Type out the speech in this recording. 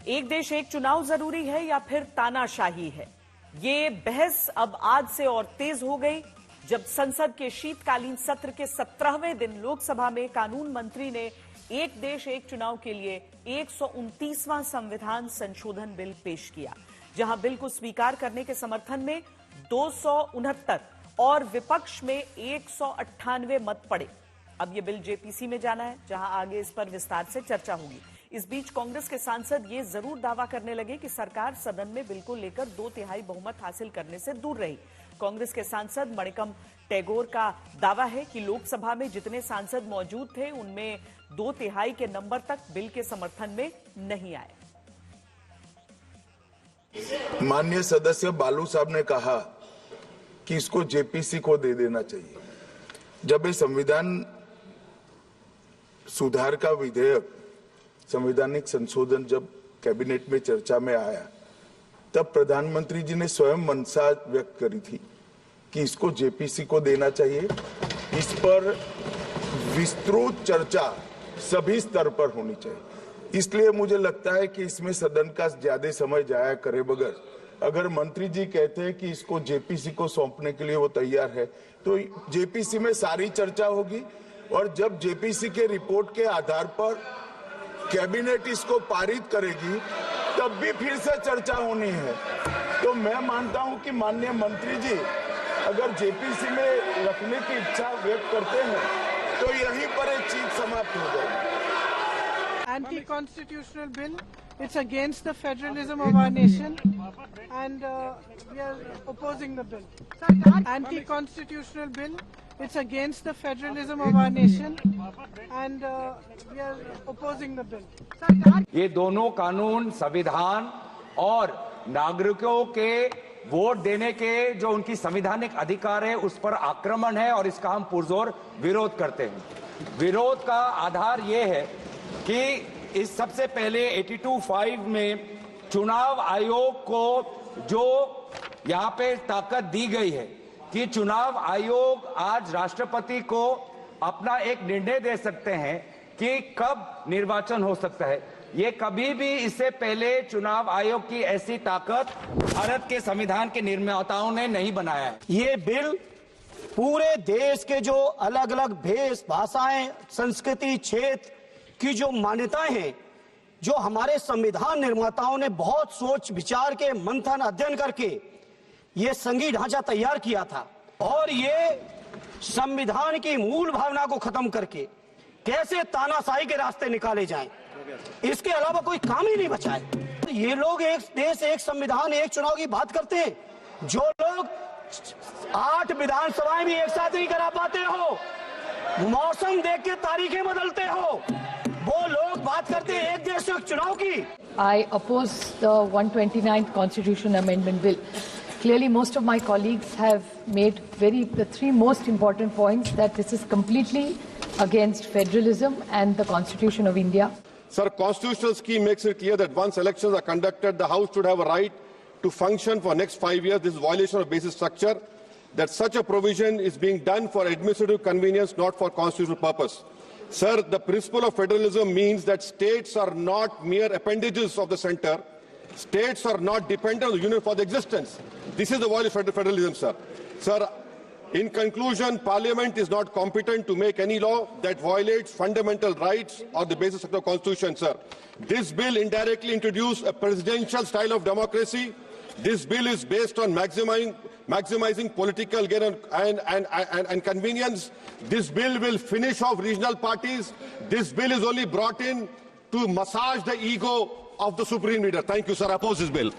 एक देश एक चुनाव जरूरी है या फिर तानाशाही है, ये बहस अब आज से और तेज हो गई जब संसद के शीतकालीन सत्र के 17वें दिन लोकसभा में कानून मंत्री ने एक देश एक चुनाव के लिए 129वां संविधान संशोधन बिल पेश किया, जहां बिल को स्वीकार करने के समर्थन में 269 और विपक्ष में 198 मत पड़े। अब यह बिल जेपीसी में जाना है, जहां आगे इस पर विस्तार से चर्चा होगी। इस बीच कांग्रेस के सांसद ये जरूर दावा करने लगे कि सरकार सदन में बिल को लेकर 2/3 बहुमत हासिल करने से दूर रही। कांग्रेस के सांसद मणिकम टैगोर का दावा है कि लोकसभा में जितने सांसद मौजूद थे उनमें 2/3 के नंबर तक बिल के समर्थन में नहीं आए। माननीय सदस्य बालू साहब ने कहा कि इसको जेपीसी को दे देना चाहिए। जब ये संविधान सुधार का विधेयक, संवैधानिक संशोधन जब कैबिनेट में चर्चा में आया, तब प्रधानमंत्री जी ने स्वयं मंशा व्यक्त करी थी कि इसको जेपीसी को देना चाहिए। इस पर विस्तृत चर्चा सभी स्तर पर होनी चाहिए। इसलिए मुझे लगता है कि इसमें सदन का ज्यादा समय जाया करे बगैर, अगर मंत्री जी कहते हैं कि इसको जेपीसी को सौंपने के लिए वो तैयार है, तो जेपीसी में सारी चर्चा होगी और जब जेपीसी के रिपोर्ट के आधार पर कैबिनेट इसको पारित करेगी तब भी फिर से चर्चा होनी है। तो मैं मानता हूं कि माननीय मंत्री जी अगर जेपीसी में रखने की इच्छा व्यक्त करते हैं तो यहीं पर एक चीज समाप्त हो जाएगी। Anti-constitutional bill. It's against the federalism of our nation, and we are opposing the bill. Anti-constitutional bill. It's against the federalism of our nation, and we are opposing the bill. ये दोनों कानून संविधान और नागरिकों के वोट देने के जो उनकी संवैधानिक अधिकार है उस पर आक्रमण है और इसका हम पुरजोर विरोध करते हैं। विरोध का आधार ये है कि इस सबसे पहले 82(5) में चुनाव आयोग को जो यहाँ पे ताकत दी गई है कि चुनाव आयोग आज राष्ट्रपति को अपना एक निर्णय दे सकते हैं कि कब निर्वाचन हो सकता है। ये कभी भी इससे पहले चुनाव आयोग की ऐसी ताकत भारत के संविधान के निर्माताओं ने नहीं बनाया है। ये बिल पूरे देश के जो अलग अलग भेष, भाषाएं, संस्कृति, क्षेत्र की जो मान्यताएं हैं, जो हमारे संविधान निर्माताओं ने बहुत सोच विचार के मंथन अध्ययन करके ये संघीय ढांचा तैयार किया था और ये संविधान की मूल भावना को खत्म करके कैसे तानाशाही के रास्ते निकाले जाएं, इसके अलावा कोई काम ही नहीं बचा है। ये लोग एक देश एक संविधान एक चुनाव की बात करते हैं, जो लोग 8 विधानसभाएं भी एक साथ नहीं करा पाते हो, मौसम देख के तारीखें बदलते हो, वो लोग बात करते हैं एक देश एक चुनाव की। I oppose the 129th Constitution Amendment Bill. Clearly, most of my colleagues have made the 3 most important points, that this is completely against federalism and the Constitution of India. Sir, constitutional scheme makes it clear that once elections are conducted, the House should have a right to function for next 5 years. This is violation of basic structure, that such a provision is being done for administrative convenience, not for constitutional purpose. Sir, the principle of federalism means that states are not mere appendages of the center. States are not dependent on the union for their existence. This is the violation of federalism, sir. Sir, in conclusion, Parliament is not competent to make any law that violates fundamental rights or the basis of the Constitution, sir. This bill indirectly introduced a presidential style of democracy. This bill is based on maximizing political gain and convenience. This bill will finish off regional parties. This bill is only brought in to massage the ego of the supreme leader. Thank you, sir. I oppose this bill.